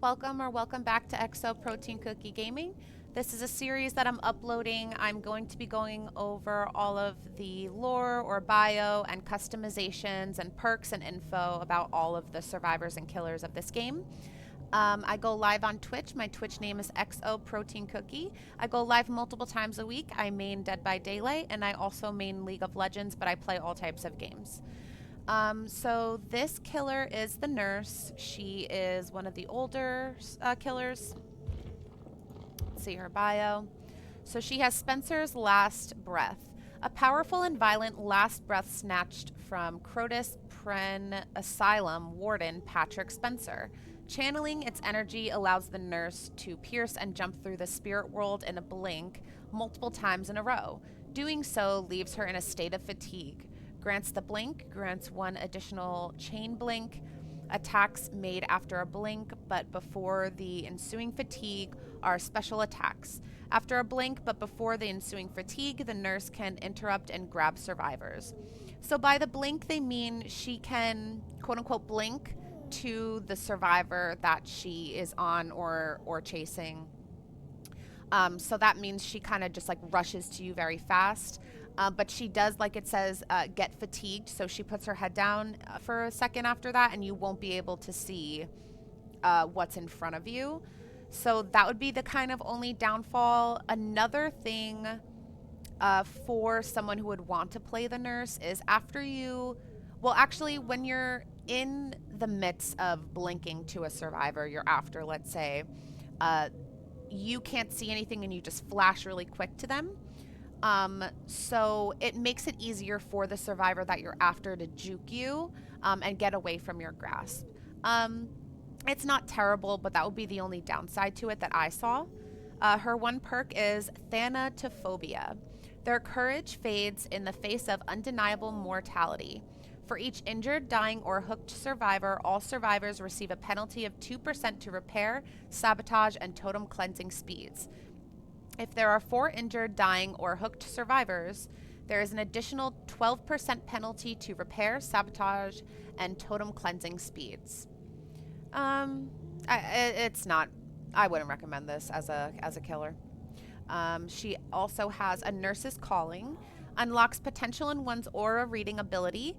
Welcome or welcome back to Exo Protein Cookie Gaming. This is a series that I'm uploading. I'm going to be going over all of the lore or bio and customizations and perks and info about all of the survivors and killers of this game. I go live on Twitch. My Twitch name is XO Protein Cookie. I go live multiple times a week. I main Dead by Daylight and I also main League of Legends, but I play all types of games. So this killer is the nurse. She is one of the older killers. Let's see her bio. So she has Spencer's last breath, a powerful and violent last breath snatched from Crotus Pren Asylum warden Patrick Spencer. Channeling its energy allows the nurse to pierce and jump through the spirit world in a blink multiple times in a row. Doing so leaves her in a state of fatigue. Grants the blink, grants one additional chain blink, attacks made after a blink but before the ensuing fatigue are special attacks. After a blink but before the ensuing fatigue, the nurse can interrupt and grab survivors. So by the blink, they mean she can quote unquote blink to the survivor that she is on or chasing. So that means she kind of just like rushes to you very fast. But she does, like it says, get fatigued. So she puts her head down for a second after that, and you won't be able to see what's in front of you. So that would be the kind of only downfall. Another thing for someone who would want to play the nurse is after you, well, actually, when you're in the midst of blinking to a survivor, you're after, let's say, you can't see anything and you just flash really quick to them. So it makes it easier for the survivor that you're after to juke you and get away from your grasp. It's not terrible, but that would be the only downside to it that I saw. Her one perk is Thanatophobia. Their courage fades in the face of undeniable mortality. For each injured, dying, or hooked survivor, all survivors receive a penalty of 2% to repair, sabotage, and totem cleansing speeds. If there are 4 injured, dying, or hooked survivors, there is an additional 12% penalty to repair, sabotage, and totem cleansing speeds. It's not. I wouldn't recommend this as a killer. She also has a Nurse's Calling, unlocks potential in one's aura reading ability.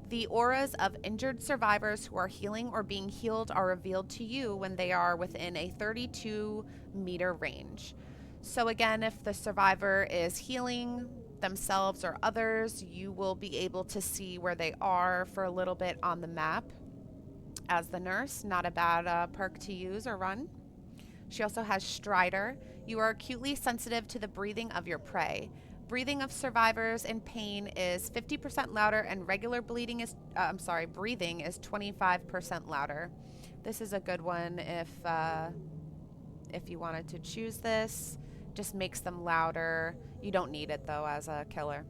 The auras of injured survivors who are healing or being healed are revealed to you when they are within a 32-meter range. So again, if the survivor is healing themselves or others, you will be able to see where they are for a little bit on the map. As the nurse, not a bad perk to use or run. She also has Strider. You are acutely sensitive to the breathing of your prey. Breathing of survivors in pain is 50% louder, and regular breathing is 25% louder. This is a good one if you wanted to choose this. Just makes them louder. You don't need it though as a killer.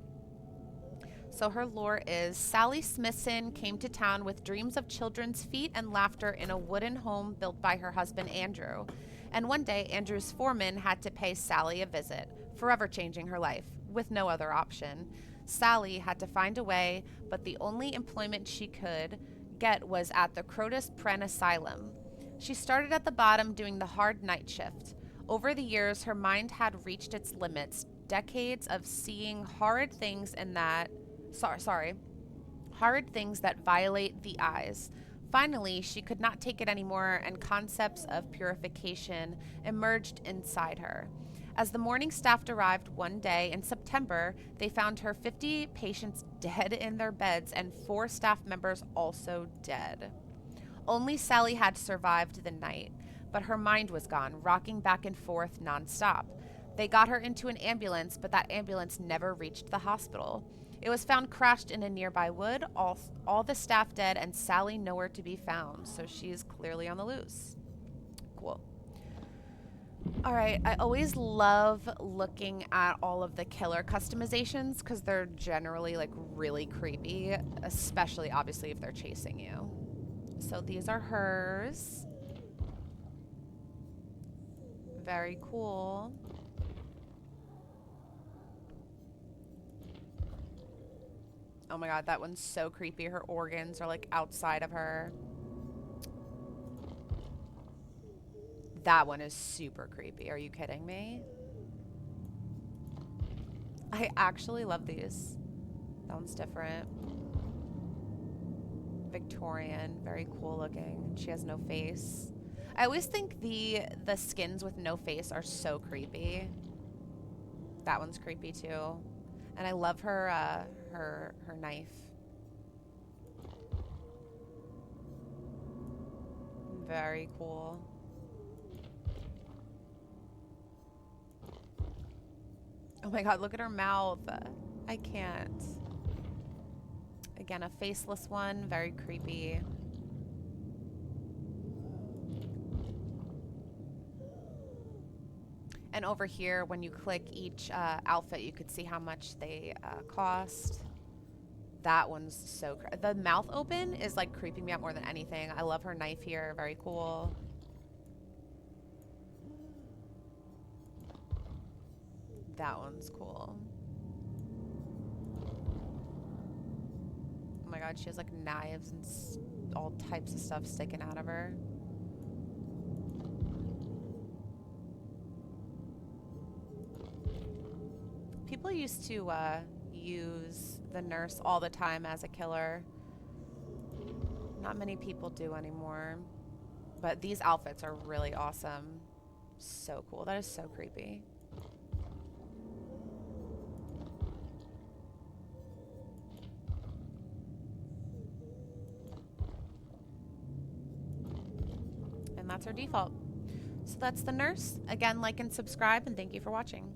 So her lore is Sally Smithson came to town with dreams of children's feet and laughter in a wooden home built by her husband Andrew. And one day, Andrew's foreman had to pay Sally a visit, forever changing her life, with no other option. Sally had to find a way, but the only employment she could get was at the Crotus Pren Asylum. She started at the bottom doing the hard night shift. Over the years, her mind had reached its limits, decades of seeing horrid things horrid things that violate the eyes. Finally, she could not take it anymore, and concepts of purification emerged inside her. As the morning staff arrived one day in September, they found her 50 patients dead in their beds and 4 staff members also dead. Only Sally had survived the night, but her mind was gone, rocking back and forth nonstop. They got her into an ambulance, but that ambulance never reached the hospital. It was found crashed in a nearby wood, all the staff dead, and Sally nowhere to be found, so she's clearly on the loose. Cool. All right, I always love looking at all of the killer customizations because they're generally like really creepy, especially obviously if they're chasing you. So these are hers. Very cool. Oh my god, that one's so creepy. Her organs are like outside of her. That one is super creepy. Are you kidding me? I actually love these. That one's different. Victorian, very cool looking. She has no face. I always think the skins with no face are so creepy. That one's creepy too. And I love her her knife. Very cool. Oh my god, look at her mouth. I can't. Again, a faceless one, very creepy. And over here, when you click each outfit, you could see how much they cost. That one's so the mouth open is like creeping me out more than anything. I love her knife here, very cool. That one's cool. Oh my god, she has like knives and all types of stuff sticking out of her. People used to use the nurse all the time as a killer. Not many people do anymore. But these outfits are really awesome. So cool. That is so creepy. And that's her default. So that's the nurse. Again, like and subscribe, and thank you for watching.